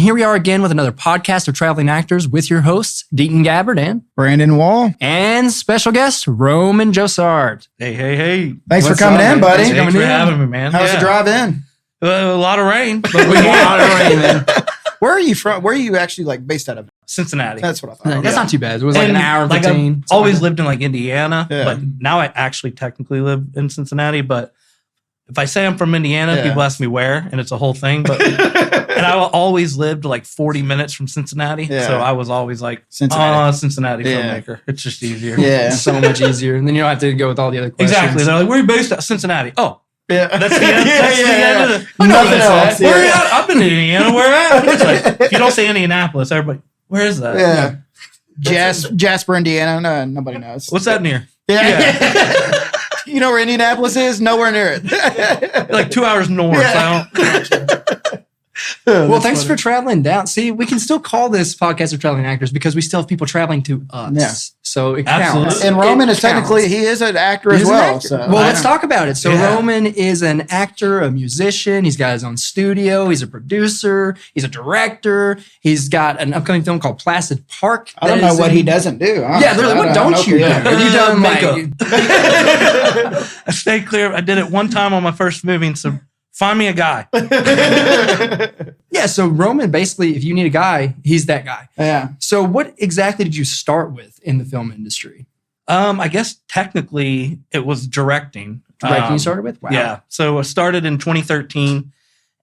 here we are again with another podcast of traveling actors with your hosts, Deaton Gabbard and Brandon Wall. And special guest, Roman Jossart. Hey. Thanks for coming in, buddy. Thanks for having me, man. How's the drive in? A lot of rain. But A lot of rain, man. Where are you from? Where are you actually based out of? Cincinnati. That's what I thought. That's not too bad. It was like an hour and 15. I've always lived in Indiana, Yeah. but now I actually technically live in Cincinnati. But if I say I'm from Indiana, people ask me where, and it's a whole thing. But and I always lived 40 minutes from Cincinnati, so I was always Cincinnati filmmaker. It's just easier. Yeah, it's so much easier, and then you don't have to go with all the other questions. Exactly. They're like, "Where are you based at?" Cincinnati. Oh. Yeah, that's the end. That's the end of I know nothing else. Where are you at? I've been in Indiana. Where at? It's like, if you don't say Indianapolis, everybody, where is that? Yeah. Jasper, Indiana. No, nobody knows. What's that near? Yeah. You know where Indianapolis is? Nowhere near it. Like 2 hours north. Yeah. Well, thanks for traveling down. See, we can still call this podcast of traveling actors because we still have people traveling to us. Yeah. So it counts. And Roman is technically, he is an actor as well. So. Well, let's talk about it. So Roman is an actor, a musician. He's got his own studio. He's a producer. He's a director. He's got an upcoming film called Placid Park. I don't know what he doesn't do. Yeah, literally, what don't you do? Have you done makeup? I stay clear. I did it one time on my first movie, so find me a guy. Yeah, so Roman, basically, if you need a guy, he's that guy. Yeah. So what exactly did you start with in the film industry? I guess technically it was directing. Directing you started with? Wow. Yeah. So I started in 2013,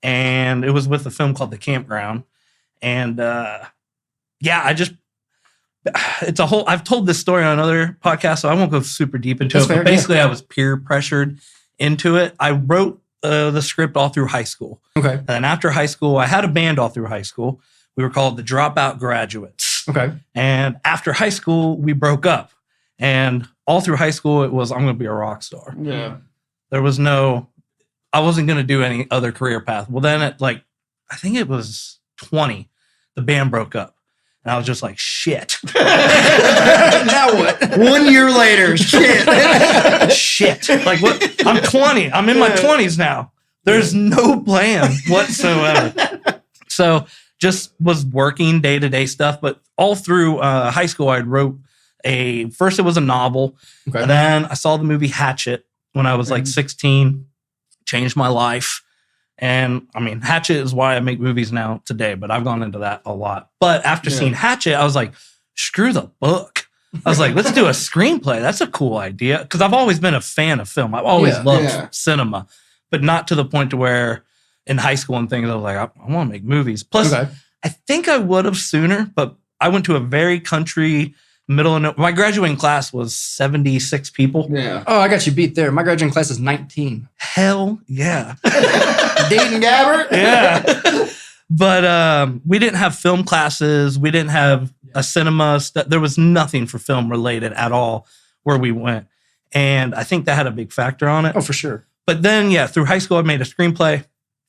and it was with a film called The Campground. And it's a whole, I've told this story on another podcast, so I won't go super deep into it. But basically, I was peer pressured into it. I wrote the script all through high school. Okay. And then after high school, I had a band all through high school. We were called the Dropout Graduates. Okay. And after high school, we broke up. And all through high school, it was, I'm going to be a rock star. Yeah. There was I wasn't going to do any other career path. Well, then at I think it was 20, the band broke up. And I was just like, shit. Now what? 1 year later, shit. Shit. Like, what? I'm 20. I'm in my 20s now. There's no plan whatsoever. So just was working day-to-day stuff. But all through high school, I wrote first it was a novel. Okay. And then I saw the movie Hatchet when I was 16. Changed my life. And I mean, Hatchet is why I make movies now today, but I've gone into that a lot. But after seeing Hatchet, I was like, screw the book. I was like, let's do a screenplay. That's a cool idea. Because I've always been a fan of film. I've always loved cinema, but not to the point to where in high school and things, I was like, I want to make movies. Plus, I think I would have sooner, but I went to a very country my graduating class was 76 people. Yeah. Oh, I got you beat there. My graduating class is 19. Hell yeah. Deaton Gabbard? Yeah. But we didn't have film classes. We didn't have a cinema. There was nothing for film related at all where we went. And I think that had a big factor on it. Oh, for sure. But then, through high school, I made a screenplay.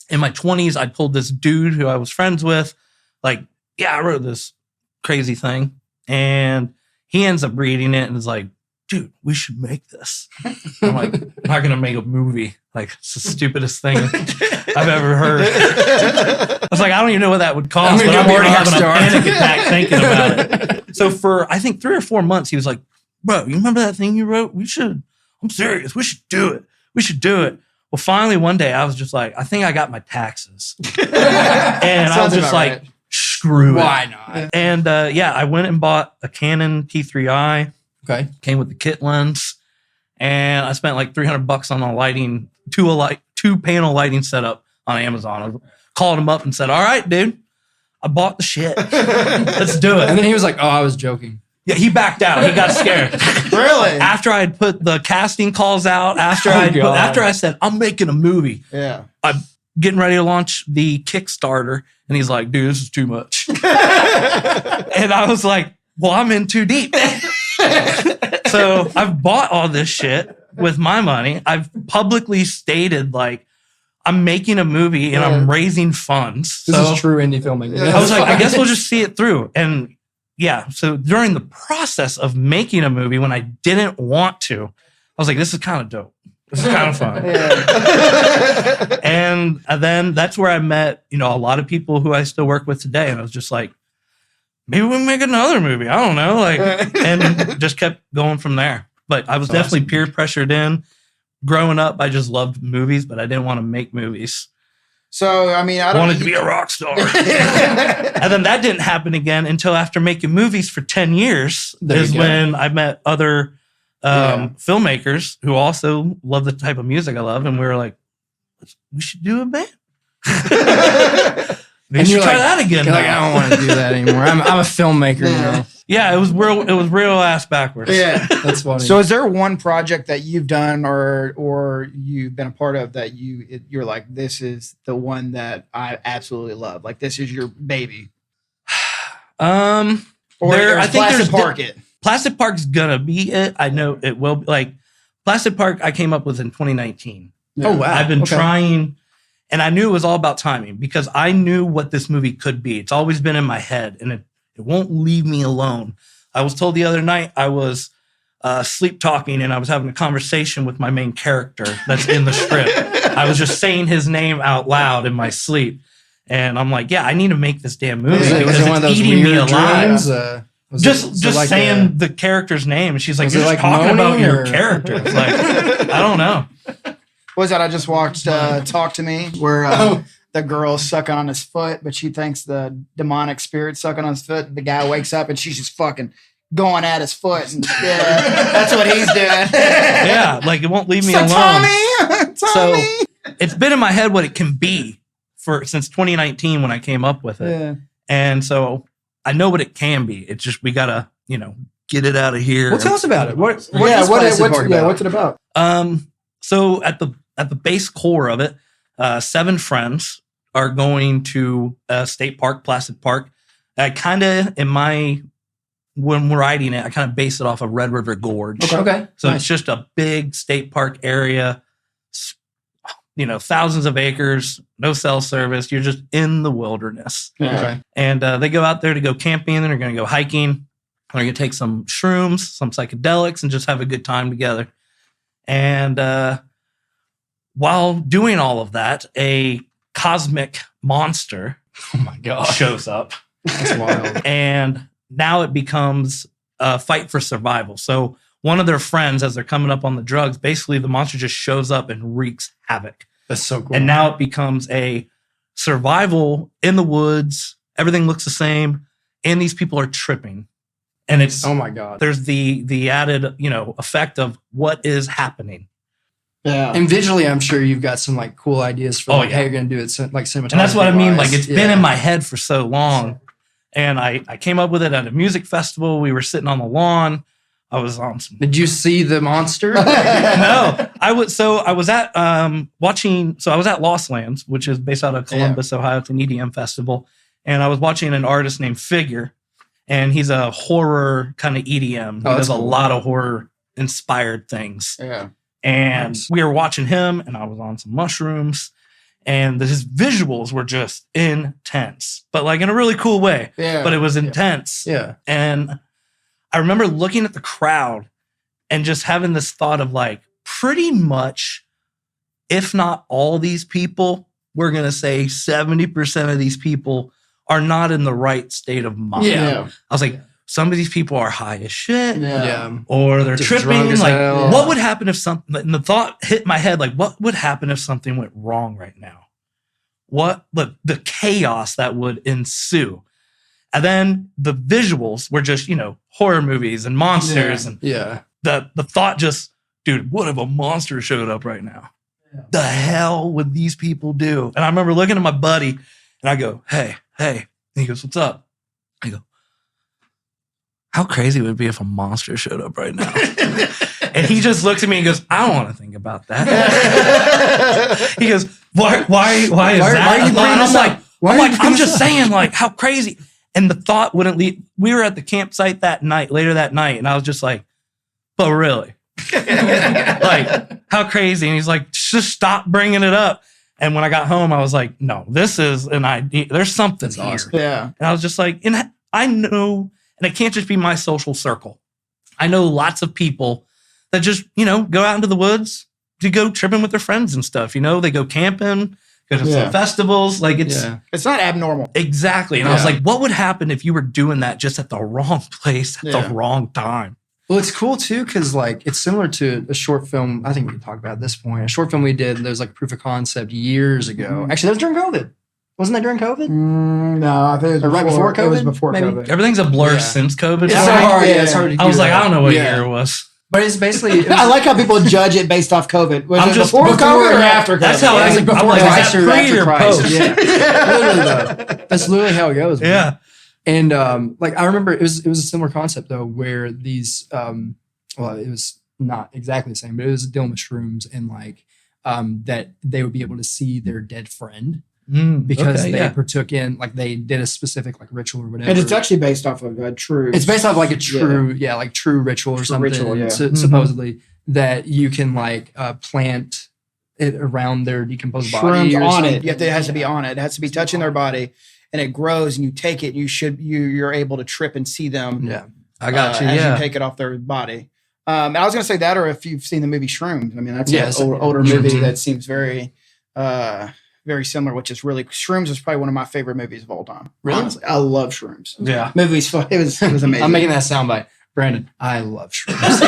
In my 20s, I pulled this dude who I was friends with. I wrote this crazy thing. And he ends up reading it and is like, dude, we should make this. I'm like, I'm not going to make a movie. It's the stupidest thing I've ever heard. I was like, I don't even know what that would cost, but I'm already having a panic attack thinking about it. So for, I think 3 or 4 months, he was like, bro, you remember that thing you wrote? I'm serious. We should do it. We should do it. Well, finally, one day, I was just like, I think I got my taxes. And I was just like, screw it. Why not? And I went and bought a Canon T3i. Okay. Came with the kit lens. And I spent $300 on a lighting, two panel lighting setup on Amazon. I called him up and said, all right, dude, I bought the shit. Let's do it. And then he was like, oh, I was joking. Yeah, he backed out. He got scared. Really? After I had put the casting calls out, after I said, I'm making a movie. Yeah. I'm getting ready to launch the Kickstarter. And he's like, dude, this is too much. And I was like, well, I'm in too deep. So I've bought all this shit with my money. I've publicly stated I'm making a movie and I'm raising funds. This is true indie filming. I was like, I guess we'll just see it through. And so during the process of making a movie, when I didn't want to, I was like, this is kind of dope. This is kind of fun. Yeah. And then that's where I met, a lot of people who I still work with today. And I was just like, maybe we'll make another movie. I don't know. And just kept going from there. But I was definitely peer pressured in. Growing up, I just loved movies, but I didn't want to make movies. So, I mean, I wanted to be a rock star. And then that didn't happen again until after making movies for 10 years when I met other filmmakers who also love the type of music I love. And we were like, we should do a band. And you try that again. You're like, I don't want to do that anymore. I'm a filmmaker now. Yeah, it was real ass backwards. Yeah, that's funny. So, is there one project that you've done or you've been a part of that you're like, this is the one that I absolutely love? Like, this is your baby. I think Placid Park it. Placid Park's gonna be it. I know it will. Like Placid Park, I came up with in 2019. Yeah. Oh wow! I've been trying, and I knew it was all about timing because I knew what this movie could be. It's always been in my head, and it won't leave me alone. I was told the other night I was sleep talking and I was having a conversation with my main character that's in the script. I was just saying his name out loud in my sleep. And I'm like, yeah, I need to make this damn movie because it's eating me alive. Just saying the character's name. And she's like, you're just talking about your character. It's like, I don't know. What was that? I just watched Talk to Me where the girl's sucking on his foot, but she thinks the demonic spirit sucking on his foot. The guy wakes up and she's just fucking going at his foot. And, that's what he's doing. Yeah, like it won't leave me alone. Tommy! So it's been in my head what it can be since 2019 when I came up with it. Yeah. And so I know what it can be. It's just we gotta, get it out of here. Well, tell us about it. What's it about? So at the base core of it, 7 friends are going to a state park, Placid Park. I kind of, when we're writing it, I kind of base it off of Red River Gorge. Okay. So It's just a big state park area, thousands of acres, no cell service. You're just in the wilderness. Okay. And they go out there to go camping, and they're going to go hiking. They're going to take some shrooms, some psychedelics, and just have a good time together. And while doing all of that, a cosmic monster shows up. That's wild. And now it becomes a fight for survival. So one of their friends, as they're coming up on the drugs, basically the monster just shows up and wreaks havoc. That's so cool. And now it becomes a survival in the woods. Everything looks the same. And these people are tripping. And it's, oh my God. There's the added, effect of what is happening. Yeah. And visually, I'm sure you've got some like cool ideas for how you're going to do it, like cinematography. And that's what I mean. Like it's been in my head for so long. And I came up with it at a music festival. We were sitting on the lawn. I was on some. Did you see the monster? No, I was at watching. So I was at Lost Lands, which is based out of Columbus, Ohio. It's an EDM festival, and I was watching an artist named Figure, and he's a horror kind of EDM. He does a lot of horror inspired things. Yeah. And we were watching him, and I was on some mushrooms, and his visuals were just intense, but like in a really cool way. Yeah. But it was intense. Yeah. And I remember looking at the crowd and just having this thought of like, pretty much, if not all these people, we're going to say 70% of these people are not in the right state of mind. Yeah. I was like, some of these people are high as shit, or they're just tripping. drunk as Like, hell. what would happen if something? And the thought hit my head, like, what would happen if something went wrong right now? What the chaos that would ensue? And then the visuals were just, horror movies and monsters, and the thought just, dude, what if a monster showed up right now? Yeah. The hell would these people do? And I remember looking at my buddy, and I go, hey, and he goes, what's up? I go, how crazy would it be if a monster showed up right now? And he just looks at me and goes, I don't want to think about that. He goes, why is that? Why are you bringing this up? I'm just saying, like, how crazy. And the thought wouldn't leave. We were at the campsite later that night, and I was just like, but really? Like, how crazy? And he's like, just stop bringing it up. And when I got home, I was like, no, this is an idea. There's something here. Awesome. Yeah. And I was just like, and I know, and it can't just be my social circle. I know lots of people that just, go out into the woods, to go tripping with their friends and stuff. You know, they go camping, go to some festivals. Like it's not abnormal. Exactly. And I was like, what would happen if you were doing that just at the wrong place at the wrong time? Well, it's cool too because like it's similar to a short film. I think we can talk about at this point. A short film we did. There was like proof of concept years ago. Actually, that was during COVID. Wasn't that during COVID? No, I think it was right before COVID. It was before maybe? COVID. Everything's a blur since COVID. It's so hard. Yeah, it's hard to I was like, that. I don't know what year it was. But it's basically. I like how people judge it based off COVID. Was it before COVID or after COVID? That's how I was like, before Christ or after Christ. Post? Yeah, literally though. That's literally how it goes. Man. Yeah, and like I remember, it was a similar concept though, where these, well, it was not exactly the same, but it was dealing with shrooms and like that they would be able to see their dead friend. Because they partook in, like they did a specific like ritual or whatever. And it's actually based off of a true. It's based off like a true, like true ritual or something. Ritual, supposedly that you can like plant it around their decomposed body. Shrooms on it. It has to be on it. It has to be touching their body, and it grows. And you take it. You're able to trip and see them. Yeah, I got you. As you take it off their body. And I was gonna say that, or if you've seen the movie Shrooms. I mean, that's an older movie that seems very. Very similar, which is really Shrooms is probably one of my favorite movies of all time. Really? Honestly, I love Shrooms. Yeah. Movie's fun. It was amazing. I'm making that soundbite. Brandon, I love Shrooms.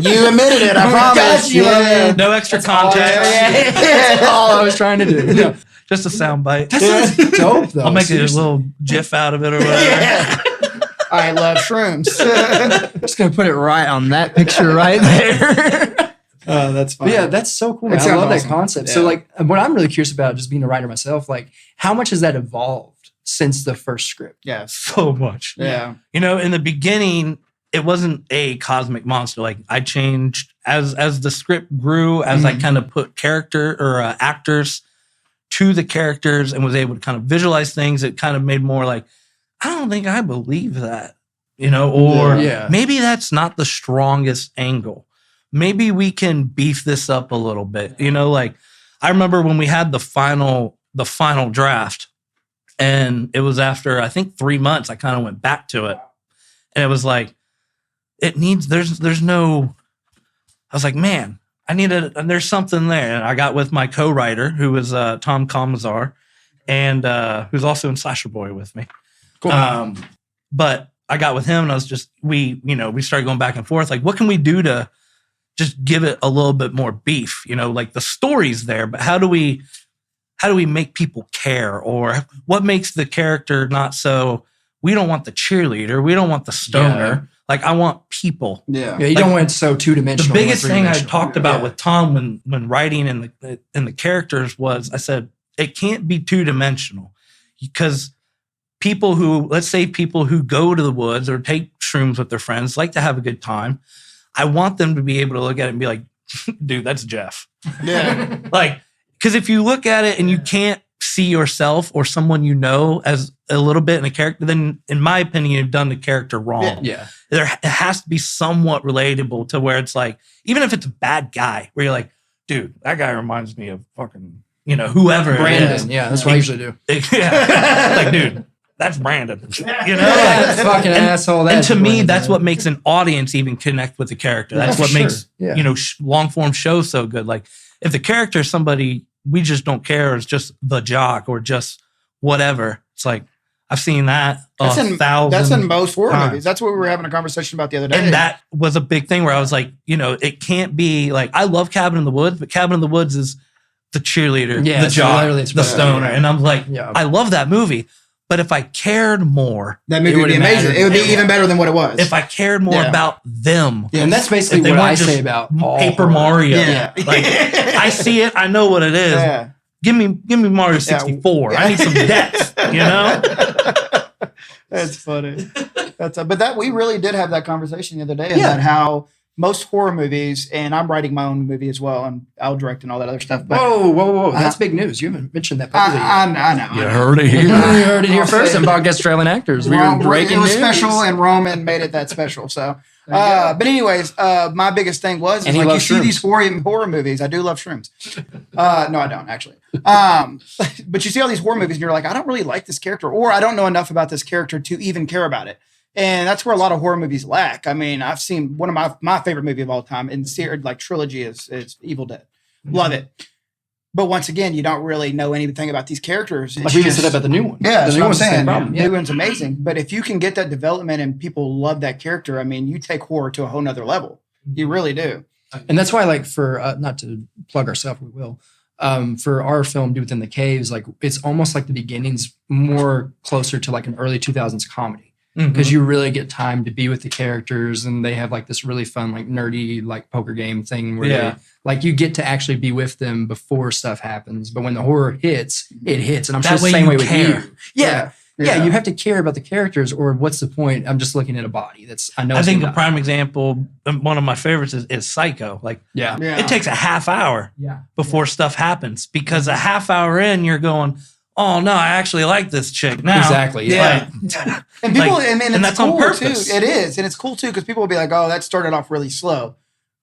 You admitted it, I promise. No extra context. That's all I was trying to do. Yeah. Just a soundbite. That sounds dope though. I'll make a little gif out of it or whatever. I love Shrooms. I'm just going to put it right on that picture right there. Oh, that's fun. Yeah, that's so cool. Man. I love that concept. Yeah. So, like, what I'm really curious about, just being a writer myself, like, how much has that evolved since the first script? Yeah, so much. Yeah, you know, in the beginning, it wasn't a cosmic monster. Like, I changed as the script grew, as I kind of put character or actors to the characters and was able to kind of visualize things. It kind of made more like, I don't think I believe that, you know, or maybe that's not the strongest angle. Maybe we can beef this up a little bit. You know, like I remember when we had the final draft, and it was after I think 3 months, I kind of went back to it. And it was like, it needs, there's no, I was like, man, there's something there. And I got with my co-writer, who was Tom Kalmazar, and who's also in Slasherboy with me. Cool. But I got with him, and I was just, we started going back and forth. Like, what can we do to just give it a little bit more beef? You know, like the story's there, but how do we make people care? Or what makes the character not so, we don't want the cheerleader, we don't want the stoner. Yeah. Like, I want people. Yeah. You don't want it so two-dimensional. The biggest thing I talked about with Tom when writing in the characters was, I said, it can't be two-dimensional, because people who go to the woods or take shrooms with their friends like to have a good time. I want them to be able to look at it and be like, dude, that's Jeff. Yeah. Like, because if you look at it and you can't see yourself or someone you know as a little bit in a character, then in my opinion, you've done the character wrong. Yeah. It has to be somewhat relatable to where it's like, even if it's a bad guy, where you're like, dude, that guy reminds me of fucking, you know, whoever. Brandon. Yeah, that's what I usually do. Yeah. Like, dude, that's Brandon. You know, like, fucking asshole. And to me, that's what makes an audience even connect with the character. That's what makes you know, long form shows so good. Like, if the character is somebody we just don't care, or it's just the jock or just whatever, it's like, I've seen that that's in most horror movies. That's what we were having a conversation about the other day. And that was a big thing where I was like, you know, it can't be like, I love Cabin in the Woods, but Cabin in the Woods is the cheerleader, the jock, the stoner. And I'm like, I love that movie. But if I cared more, that movie would be amazing. It would be even better than what it was. If I cared more about them. Yeah, and that's basically what I say about Paper Mario. Yeah. Like, I see it, I know what it is. Yeah. Give me Mario 64. I need some depth, you know? That's funny. But we really did have that conversation the other day about how most horror movies, and I'm writing my own movie as well, and I'll direct and all that other stuff. But, whoa. That's big news. You haven't mentioned that publicly yet. I know. You heard it here. You heard it here first on Podcast Trailing Actors. We were breaking news. It was special, and Roman made it that special. So, but anyways, my biggest thing was, like, you see these horror movies. I do love shrooms. No, I don't, actually. But you see all these horror movies, and you're like, I don't really like this character, or I don't know enough about this character to even care about it. And that's where a lot of horror movies lack. I mean, I've seen one of my favorite movie of all time in like trilogy is Evil Dead. Love it. But once again, you don't really know anything about these characters. Like we even said about the new one. Yeah, the that's what I'm saying. problem. New one's amazing. But if you can get that development and people love that character, I mean, you take horror to a whole nother level. You really do. And that's why, like, for not to plug ourselves, we will. For our film, Do Within the Caves, like it's almost like the beginning's more closer to like an early 2000s comedy. Because you really get time to be with the characters, and they have like this really fun, like nerdy, like poker game thing where they, like you get to actually be with them before stuff happens. But when the horror hits, it hits, and I'm sure it's the same way with you. Yeah, you have to care about the characters, or what's the point? I'm just looking at a body. I think a prime example, one of my favorites is Psycho. Like, it takes a half hour before stuff happens, because a half hour in, you're going, oh no, I actually like this chick now. Exactly. Yeah. And people, like, I mean, and it's that's cool on purpose. too. It is, and it's cool too, because people will be like, "Oh, that started off really slow,"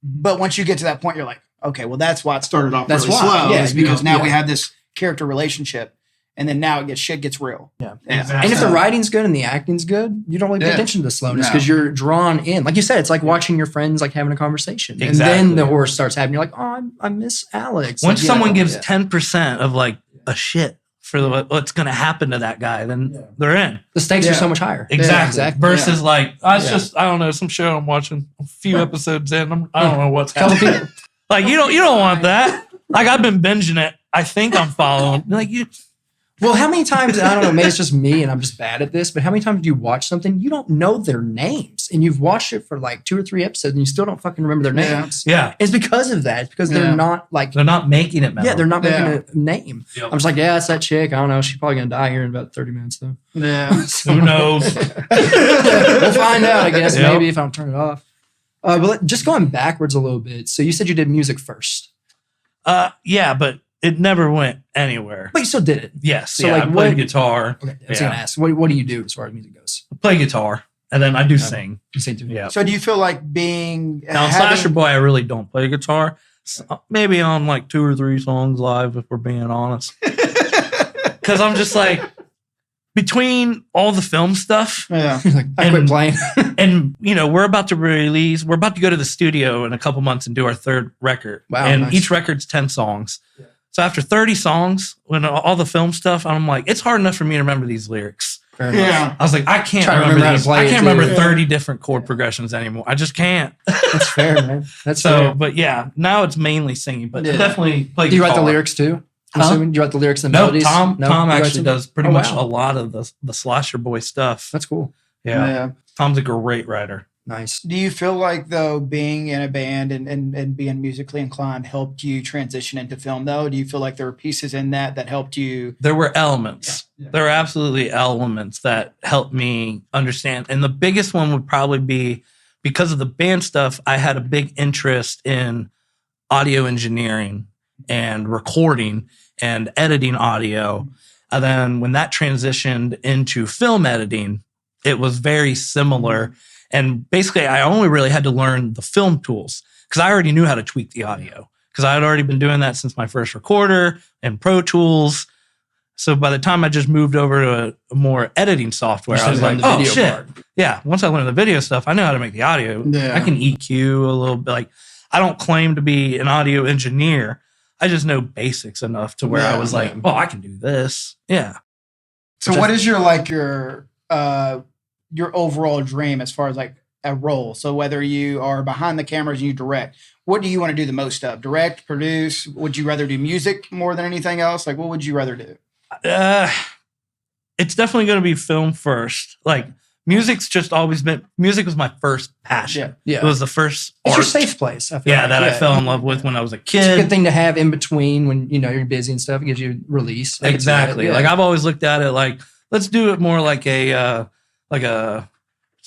but once you get to that point, you're like, "Okay, well, that's why it started off really slow." Yeah, is because now we have this character relationship, and then now shit gets real. Yeah, exactly. And if the writing's good and the acting's good, you don't really pay attention to the slowness because you're drawn in. Like you said, it's like watching your friends like having a conversation, and then the horror starts happening. You're like, "Oh, I miss Alex." Once someone gives 10% of like a shit for what's going to happen to that guy, then they're in. The stakes are so much higher. Exactly. Versus like, just, I don't know, some show I'm watching a few episodes in. I don't know what's happening. Like, you don't want that. Like, I've been binging it. I think I'm following. Like, well, how many times, I don't know, maybe it's just me and I'm just bad at this, but how many times do you watch something, you don't know their names, and you've watched it for like 2 or 3 episodes and you still don't fucking remember their names? Yeah. It's because of that. It's because they're not like... They're not making it memorable. Yeah, they're not making a name. Yep. I'm just like, it's that chick. I don't know. She's probably going to die here in about 30 minutes though. Yeah. Who knows? We'll find out, I guess, maybe if I don't turn it off. But just going backwards a little bit. So you said you did music first. Yeah, but it never went anywhere. But you still did it. Yes. So I like, play guitar. Okay, I was going to ask, what do you do as far as music goes? I play guitar, and then I do sing. You sing too? Yeah. So do you feel like being... Now, Slasherboy, I really don't play guitar. So maybe on like 2 or 3 songs live, if we're being honest. Because I'm just like, between all the film stuff... Yeah. Like, I quit playing. And, we're about to go to the studio in a couple months and do our 3rd record. Wow, and nice. each record's 10 songs. Yeah. So after 30 songs, when all the film stuff, I'm like, it's hard enough for me to remember these lyrics. Yeah. I was like, I can't remember these. I can't remember 30 different chord progressions anymore. I just can't. That's fair, man. That's so, fair. But yeah, now it's mainly singing, but definitely play guitar. Do you write the lyrics too? I'm assuming you write the lyrics and the melodies? Tom actually does pretty much a lot of the Slasherboy stuff. That's cool. Yeah. Tom's a great writer. Nice. Do you feel like, though, being in a band and being musically inclined helped you transition into film, though? Do you feel like there were pieces in that helped you? There were elements. Yeah. There were absolutely elements that helped me understand. And the biggest one would probably be, because of the band stuff, I had a big interest in audio engineering and recording and editing audio. And then when that transitioned into film editing, it was very similar. And basically, I only really had to learn the film tools because I already knew how to tweak the audio, because I had already been doing that since my first recorder and Pro Tools. So by the time I just moved over to a more editing software, I was like, oh, shit. Part. Yeah, once I learned the video stuff, I know how to make the audio. Yeah. I can EQ a little bit. Like, I don't claim to be an audio engineer. I just know basics enough to where I was like, oh, I can do this. Yeah. So what is your overall dream as far as like a role? So whether you are behind the cameras and you direct, what do you want to do the most of? Direct, produce? Would you rather do music more than anything else? Like, what would you rather do? It's definitely going to be film first. Like, music's just always been, music was my first passion. Yeah. It was the first It's your safe place. I feel that I fell in love with when I was a kid. It's a good thing to have in between when, you're busy and stuff. It gives you release. Exactly. Like, I've always looked at it like, let's do it more like it's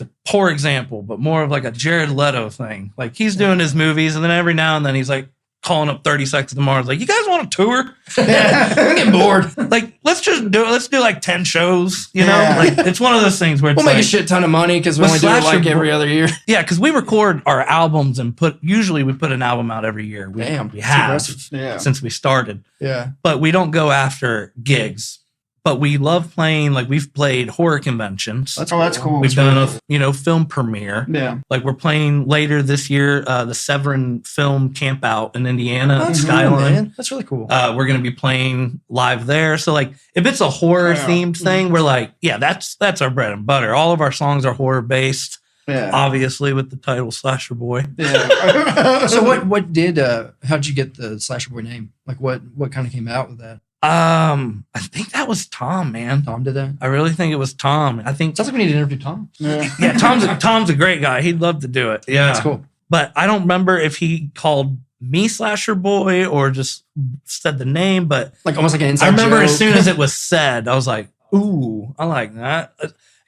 a poor example, but more of like a Jared Leto thing. Like, he's doing his movies, and then every now and then he's like calling up 30 Seconds to Mars, like, you guys want a tour? I'm getting bored. Like, let's do like 10 shows, Like, it's one of those things where it's we'll make a shit ton of money because we only do it like every other year. Yeah, because we record our albums and usually we put an album out every year. We have since we started. Yeah. But we don't go after gigs. but we love playing, like we've played horror conventions. That's cool. We've done a film premiere. Yeah. Like we're playing later this year, the Severin Film Campout in Indiana, That's cool, Skyline. man. That's really cool. We're going to be playing live there. So like if it's a horror themed thing, we're like, yeah, that's our bread and butter. All of our songs are horror based. Yeah. Obviously with the title Slasherboy. Yeah. So what did how'd you get the Slasherboy name? Like what kind of came out with that? I think that was Tom, man. Tom did that? I really think it was Tom. I think Sounds like we need to interview Tom. yeah, Tom's a great guy. He'd love to do it. Yeah. That's cool. But I don't remember if he called me Slasherboy or just said the name, but Like almost like an inside I remember joke. as soon as it was said, I was like, ooh, I like that.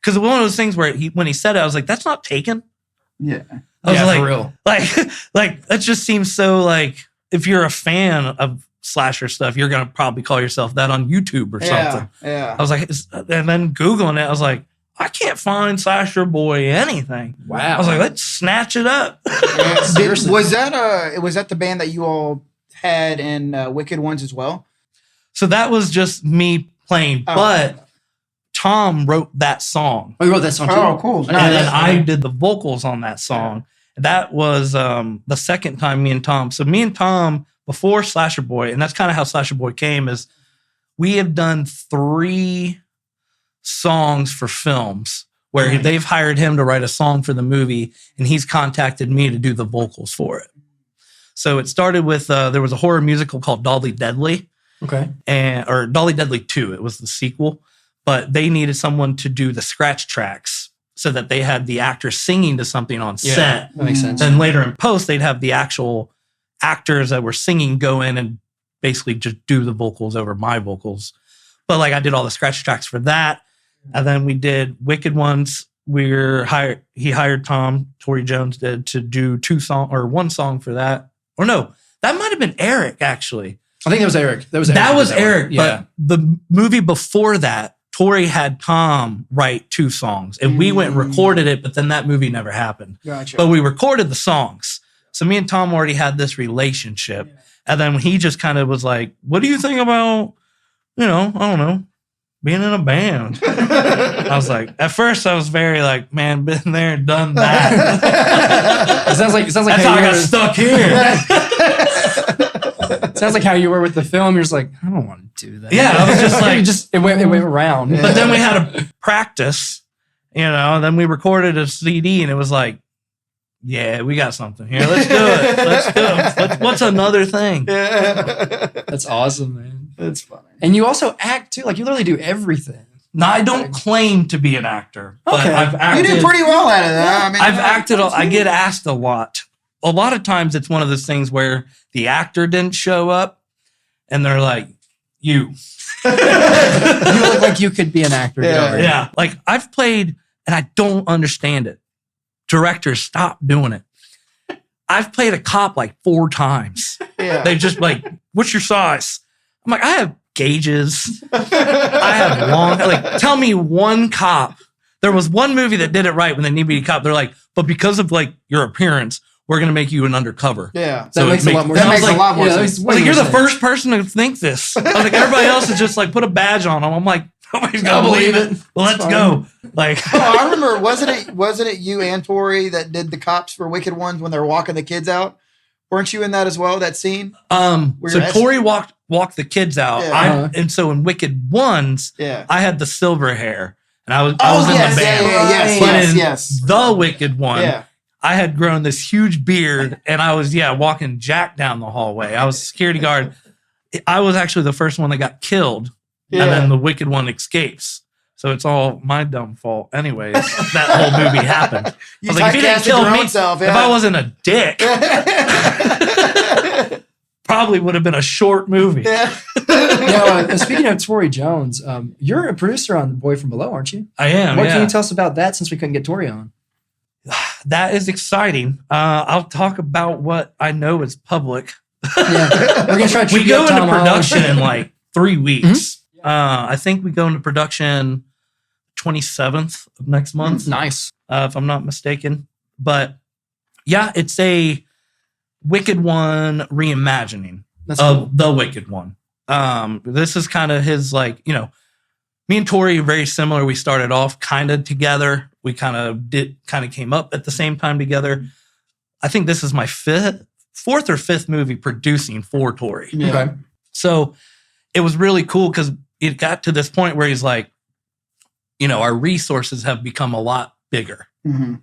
Because one of those things where when he said it, I was like, that's not taken. Yeah. I was Yeah, like, for real. like that just seems so like if you're a fan of slasher stuff, you're gonna probably call yourself that on YouTube or something. Yeah. I was like, and then Googling it, I was like, I can't find Slasherboy anything. Wow. I was like, let's snatch it up. Seriously. Was that the band that you all had in Wicked Ones as well? So that was just me playing, Oh. but Tom wrote that song. Oh, you wrote that song too? Oh, cool. I know And then that. I did the vocals on that song. That was the second time me and Tom. So me and Tom before Slasherboy, and that's kind of how Slasherboy came, is we have done 3 songs for films where they've hired him to write a song for the movie, and he's contacted me to do the vocals for it. So it started with there was a horror musical called Dolly Deadly, Okay. or Dolly Deadly 2. It was the sequel, but they needed someone to do the scratch tracks so that they had the actor singing to something on Yeah, set. that makes sense. Then later in post, they'd have the actual actors that were singing go in and basically just do the vocals over my vocals. But like I did all the scratch tracks for that. And then we did Wicked Ones. He hired Tom, Tori Jones did, to do 1 song for that. Or no, that might have been Eric actually. I think that was Eric. That was Eric. one. Yeah. But the movie before that, Tori had Tom write 2 songs, and we went and recorded it, but then that movie never happened. Gotcha. But we recorded the songs. So me and Tom already had this relationship. And then he just kind of was like, what do you think about, I don't know, being in a band? I was like, at first I was very like, man, been there and done that. It sounds like That's how I got stuck here. Sounds like how you were with the film. You're just like, I don't want to do that. Yeah, I was just like, it went around. but then we had a practice, and then we recorded a CD, and it was like, yeah, we got something here. Let's do it. Let's do it. What's another thing? That's awesome, man. That's funny. And you also act too. Like you literally do everything. Now, I don't claim to be an actor, but Okay. I've You acted. did pretty well out of that. I mean, I've acted. I get asked a lot. A lot of times, it's one of those things where the actor didn't show up, and they're like, "You." You look like you could be an actor. Get Yeah. over it. Yeah, like I've played, and I don't understand it. Directors, stop doing it. I've played a cop like 4 times. Yeah. They just like, what's your size? I'm like, I have gauges. I have long, like, tell me one cop. There was one movie that did it right when they needed to be a cop. They're like, but because of like your appearance, we're going to make you an undercover. Yeah. So That makes it a lot more that sense. makes a lot more Yeah, that sense. makes I was like, way you're the more first person to think this. I was like, everybody else is just like, put a badge on them. I'm like, nobody's I'll going to believe believe it. it. Well, let's It's go. Like, Oh, I remember. Wasn't it you and Tori that did the cops for Wicked Ones when they were walking the kids out? Weren't you in that as well? That scene? so We're- Tori walked the kids out. Yeah. And so in Wicked Ones, Yeah. I had the silver hair and I was Oh in yes, the band. yes, But yes, in yes. the Wicked One, Yeah. I had grown this huge beard and I was, walking Jack down the hallway. I was a security guard. I was actually the first one that got killed. Yeah. And then the Wicked One escapes. So it's all my dumb fault. Anyways, that whole movie happened. You I was like, if he didn't typecasted kill your me, own self. if I wasn't a dick, probably would have been a short movie. Yeah. Speaking of Tori Jones, you're a producer on The Boy from Below, aren't you? I am. What yeah. can you tell us about that since we couldn't get Tori on? That is exciting. I'll talk about what I know is public. Yeah, we're gonna try to We trip you go up, into Tom Holland. production in like 3 weeks. I think we go into production 27th of next month, Nice. if I'm not mistaken. But yeah, it's a Wicked One reimagining That's of cool. the Wicked One. This is kind of his, like, me and Tori are very similar. We started off kind of together. We kind of came up at the same time together. I think this is my fourth or fifth movie producing for Tori. Yeah. Okay. So it was really cool because it got to this point where he's like, our resources have become a lot bigger. Mm-hmm.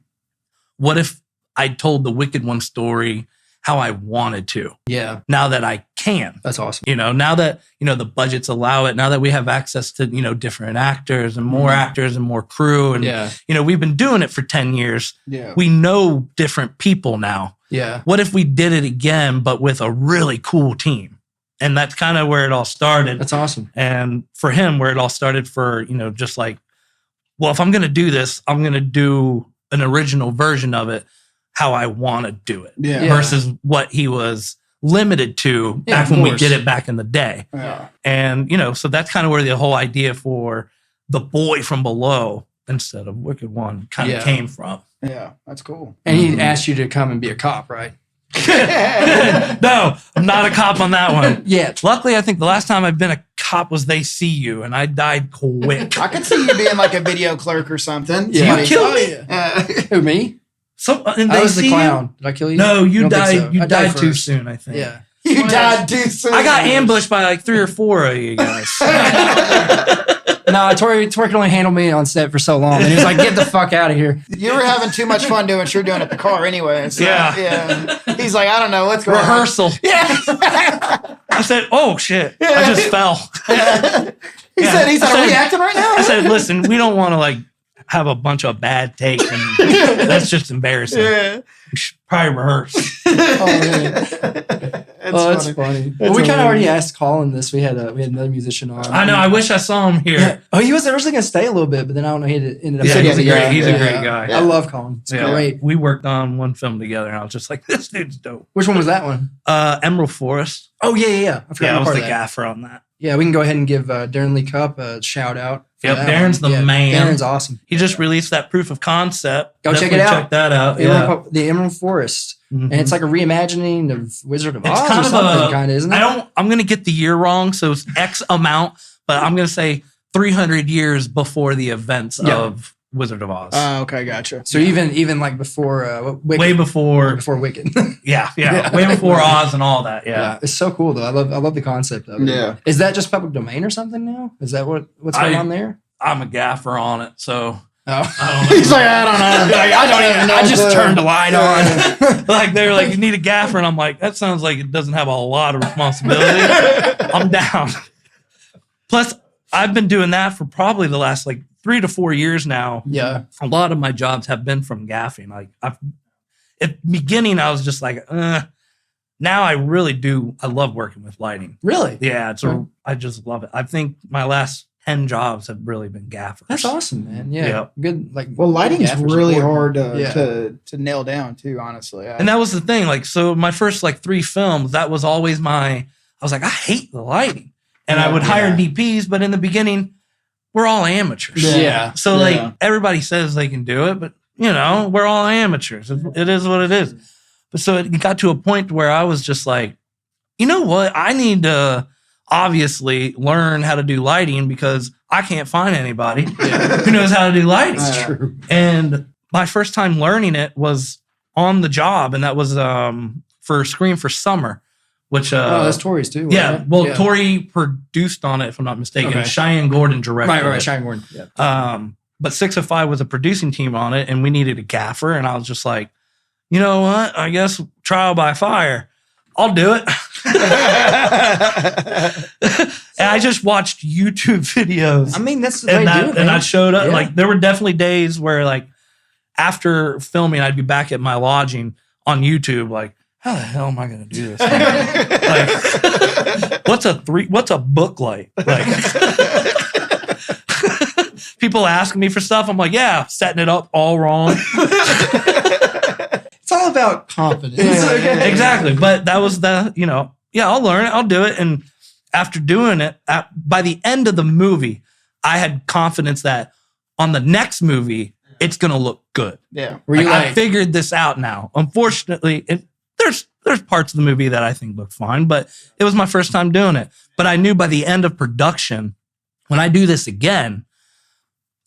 What if I told the Wicked One story how I wanted to? Yeah. Now that I can. That's awesome. Now that, the budgets allow it, now that we have access to, different actors and more actors and more crew. And, Yeah. We've been doing it for 10 years. Yeah. We know different people now. Yeah. What if we did it again, but with a really cool team? And that's kind of where it all started. That's awesome. And for him, where it all started for, just like, well, if I'm going to do this, I'm going to do an original version of it how I want to do it Yeah. versus what he was limited to back of when we course. did it back in the day. Yeah. And, so that's kind of where the whole idea for The Boy from Below instead of Wicked One kind of Yeah. came from. Yeah. That's cool. And he asked you to come and be a cop, right? No, I'm not a cop on that one. Yeah. Luckily, I think the last time I've been a cop was They See You, and I died quick. I could see you being like a video clerk or something. Yeah. Somebody- You killed Oh, me. yeah. Who, me? So, and I They was the See clown. Did I kill you? You? No, you I don't think died. so. You I died too first. soon, I think. Yeah. You died too soon. I got ambushed by like 3 or 4 of you guys. No, Tori can only handle me on set for so long. And he was like, get the fuck out of here. You were having too much fun doing what you're doing at the car anyway. So, Yeah. yeah. He's like, I don't know what's going on. Rehearsal. Yeah. I said, "Oh shit!" I just fell. He said, I are we said- acting right now? I said, "Listen, we don't want to like have a bunch of bad takes, and that's just embarrassing. Yeah. We should probably rehearse." Oh, man. That's funny. funny. Well, we kind of already asked Colin this. We had another musician on. I know. I wish I saw him here. Yeah. Oh, he was originally going to stay a little bit, but then I don't know. He ended up. Yeah, saying he's a yeah, great- he's a yeah. great guy. I love Colin. It's Yeah. great. We worked on one film together, and I was just like, "This dude's dope." Which one was that one? Emerald Forest. Oh, yeah. I forgot Yeah, I was part the of that. gaffer on that. Yeah, we can go ahead and give Darren Lee Cupp a shout out. for Yep, that Darren's one. the man. Darren's awesome. He just released that proof of concept. Go check it Definitely out. Check that out. Yeah. The Emerald Forest. Mhm. And it's like a reimagining of Wizard of It's Oz kind or of something, a- kind of, isn't it? I'm going to get the year wrong, so it's X amount, but I'm going to say 300 years before the events Yeah. of Wizard of Oz. Okay, gotcha. So even like before Wicked. Way before, before Wicked. yeah, Yeah. way before Oz and all that. Yeah, Yeah. it's so cool though. I love the concept of it. Yeah. Is that just public domain or something now? Is that what's going on there? I'm a gaffer on it, so Oh. I don't know. He's like, I don't know. I don't even know. I just turned the light on. Like they're like, you need a gaffer, and I'm like, that sounds like it doesn't have a lot of responsibility. I'm down. Plus, I've been doing that for probably the last like 3 to 4 years now. Yeah. A lot of my jobs have been from gaffing. Like at the beginning, I was just like, now I really do. I love working with lighting. Really? Yeah, I just love it. I think my last 10 jobs have really been gaffers. That's awesome, man. Yeah. Yep. Good. Like, Well, lighting's gaffers really support. hard Yeah. to nail down too, honestly. And that was the thing. Like, so my first like 3 films, that was always I was like, I hate the lighting. And I would hire DPs, but in the beginning, we're all amateurs. Yeah. So Yeah. like everybody says they can do it, but we're all amateurs. It is what it is. But so it got to a point where I was just like, you know what? I need to obviously learn how to do lighting because I can't find anybody who knows how to do lighting. That's true. And my first time learning it was on the job, and that was for Scream for Summer, which that's Tori's too. yeah. wasn't it? Well, Yeah. Tori produced on it, if I'm not mistaken. Okay. Cheyenne Gordon directed Right. it. Shine Gordon. Yeah. But 6 of 5 was a producing team on it, and we needed a gaffer. And I was just like, you know what? I guess trial by fire. I'll do it. And I just watched YouTube videos. I mean, that's the way And, to do that, it, and man. I showed up. Yeah. Like, there were definitely days where, like, after filming, I'd be back at my lodging on YouTube, like, how the hell am I going to do this? Like, what's a book light? Like, people asking me for stuff. I'm like, yeah, setting it up all wrong. It's all about confidence. Yeah. Exactly. But that was I'll learn it. I'll do it. And after doing it, by the end of the movie, I had confidence that on the next movie, it's going to look good. Yeah. Were you I like, figured this out now. Unfortunately, there's parts of the movie that I think look fine, but it was my first time doing it. But I knew by the end of production, when I do this again,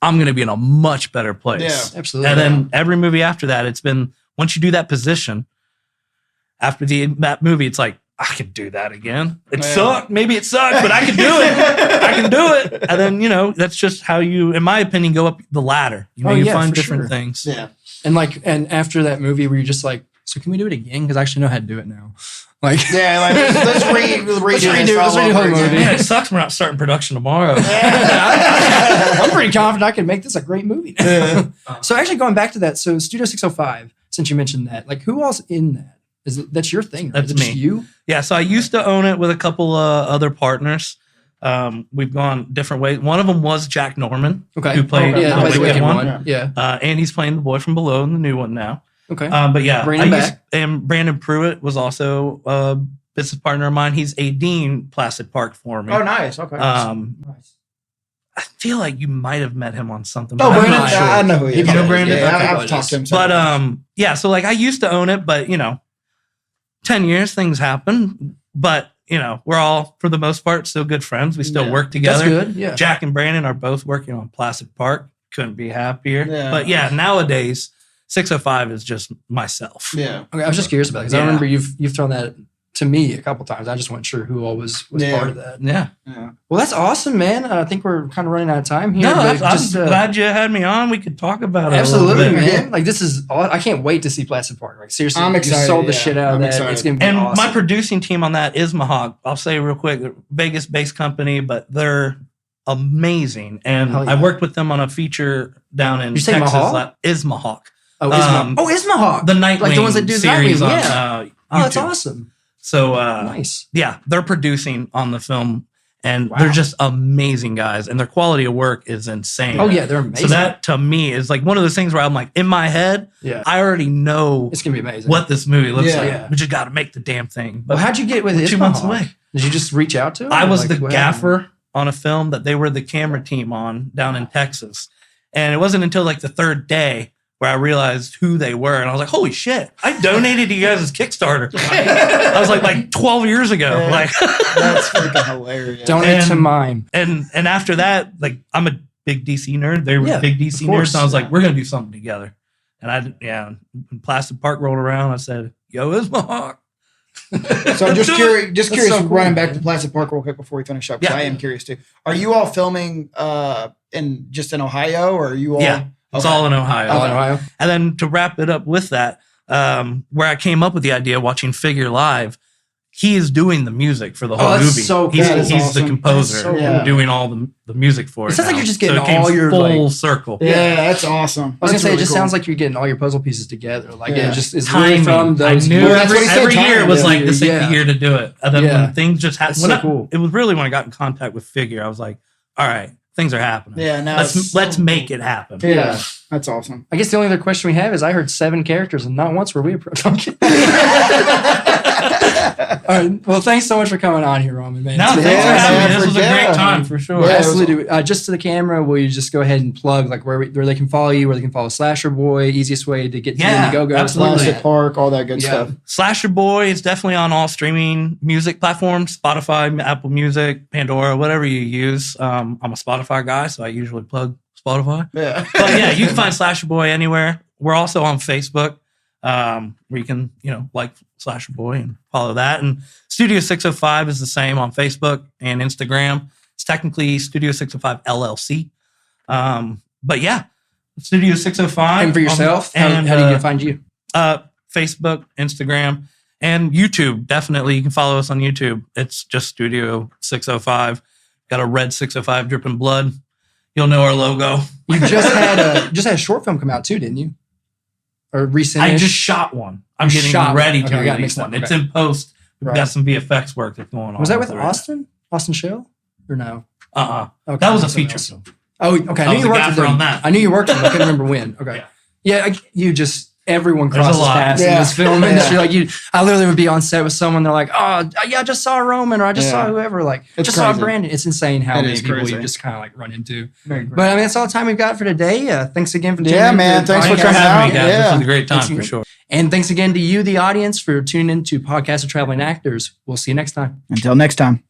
I'm going to be in a much better place. Yeah, absolutely. And then every movie after that, it's been, once you do that position, after that movie, it's like, I could do that again. It sucked. Maybe it sucked, but I can do it. I can do it. And then, you know, that's just how you, in my opinion, go up the ladder. You know, you find different things. Yeah. And after that movie where you're just like, so can we do it again? Because I actually know how to do it now. Like, Yeah, like let's redo the whole movie. Yeah, it sucks we're not starting production tomorrow. I'm pretty confident I can make this a great movie. So actually going back to that, so Studio 605, since you mentioned that, like who else in that? That's your thing, right? That's Is it just me. you? Yeah, so I used to own it with a couple other partners. We've gone different ways. One of them was Jack Norman, Okay. who played yeah, the the Wicked one. one. Yeah. And he's playing the boy from below in the new one now. Okay. But yeah, Bring him back. and Brandon Pruitt was also a business partner of mine. He's AD'ing Placid Park for me. Oh, nice. Okay. Nice. I feel like you might have met him on something. Oh, but I'm Brandon, not sure. I know who he is. You know Brandon? Yeah, Okay, I've talked to him. But yeah, so like I used to own it, but you know, 10 years things happen. But you know, we're all for the most part still good friends. We still work together. That's good. Yeah. Jack and Brandon are both working on Placid Park. Couldn't be happier. Yeah. But yeah, nowadays 605 is just myself. Yeah. Okay, I was just curious about it because I Yeah. remember you've thrown that to me a couple times. I just wasn't sure who all was part of that. Yeah. Yeah. Well, that's awesome, man. I think we're kind of running out of time here. No, but I'm just, glad you had me on. We could talk about it. a little absolutely, bit. man. Like this is all. I can't wait to see Placid Park. Like seriously, I'm excited, You sold the yeah. shit out of I'm that. excited. It's gonna be And awesome. my producing team on that is Ismahawk. I'll say real quick, they're a Vegas-based company, but they're amazing. And Hell yeah. I worked with them on a feature down in You say Texas. Mahal? Ismahawk. Oh, Um, Ismahawk. The Nightwing Like the ones that do the series Nightwing, on yeah. Oh, that's YouTube. awesome. So Nice. yeah, they're producing on the film, and Wow. they're just amazing guys, and their quality of work is insane. Oh yeah, they're amazing. So that to me is like one of those things where I'm like, in my head, yeah, I already know it's gonna be amazing. what this movie looks Yeah. like. Yeah. We just got to make the damn thing. But Well, how'd you get with we're Ismahawk? 2 months away. Did you just reach out to him? I or, was like, the what happened? gaffer on a film that they were the camera team on down in Texas. And it wasn't until like the third day where I realized who they were. And I was like, holy shit, I donated to you guys' Kickstarter. I was like 12 years ago. Yeah. Like, That's freaking hilarious. Donate to And- mine. and after that, like I'm a big DC nerd. They were Yeah, big DC of nerds. course. So I was like, we're going to do something together. And when Placid Park rolled around, I said, yo, Ismahawk. So just curious, That's so cool, running back man. to Placid Park real quick before we finish up. 'Cause Yeah. I am curious too. Are you all filming in Ohio, or are you all? Yeah, it's Okay. all in Ohio. Oh, in Ohio. And then to wrap it up with that, where I came up with the idea watching Figure Live, he is doing the music for the whole that's movie. so cool. He's, That is he's awesome. the composer That's so cool. doing all the music for it. It sounds like now. you're just getting it came all your, full like- circle. Yeah, that's awesome. I was gonna That's say, really it just cool. sounds like you're getting all your puzzle pieces together. Like Yeah. it just is really Timing. from those. I knew Well, that's what every, he said, every year timing, it was yeah. like this ain't Yeah. the year to do it. And then Yeah. when things just happened, That's so cool. it was really when I got in contact with Figure, I was like, all right, things are happening. Yeah, now let's make it happen. Yeah, that's awesome. I guess the only other question we have is I heard 7 characters and not once were we approached. All right. Well, thanks so much for coming on here, Roman. Man, No, It's been thanks for awesome. having me. man, This was a yeah. great time for sure. Yeah. Absolutely. Just to the camera, will you just go ahead and plug like where they can follow you, where they can follow Slasherboy, easiest way to get to Yeah, Indiegogo? absolutely. Placid Park, all that good Yeah. stuff. Slasherboy is definitely on all streaming music platforms, Spotify, Apple Music, Pandora, whatever you use. I'm a Spotify guy, so I usually plug Spotify. Yeah. But yeah, you can find Slasherboy anywhere. We're also on Facebook, where you can, like Slasherboy and follow that. And Studio 605 is the same on Facebook and Instagram. It's technically Studio 605 LLC. But yeah, Studio 605. And for yourself, how do you find you? Facebook, Instagram, and YouTube. Definitely, you can follow us on YouTube. It's just Studio 605. Got a red 605 dripping blood. You'll know our logo. You just had a short film come out too, didn't you? Or recent? I just shot one. I'm You getting shot ready one. to Okay, I got release mixed up. one. It's Okay. in post. We've Right. got some VFX work that's going on. Was that with it right Austin? Austin Shell? Or no? now. Okay, That was a that's something feature else. film. Oh, okay. I I knew was you a worked with gaffer them. on that. I knew you worked with them. I couldn't remember when. Okay. Yeah, everyone There's a crosses lot. paths in Yeah. this film Yeah. industry. Like I literally would be on set with someone. They're like, "Oh, yeah, I just saw Roman, or I just Yeah. saw whoever. Like, It's just saw crazy. Brandon." It's insane how It many is people crazy. you just kind of like run into. Very great. But I mean, that's all the time we've got for today. Thanks again for tuning Yeah, in to man. the Thanks for podcast. coming Having me, out. guys. This Yeah. was a great time Thanks for again. sure. And thanks again to you, the audience, for tuning in to Podcast of Traveling Actors. We'll see you next time. Until next time.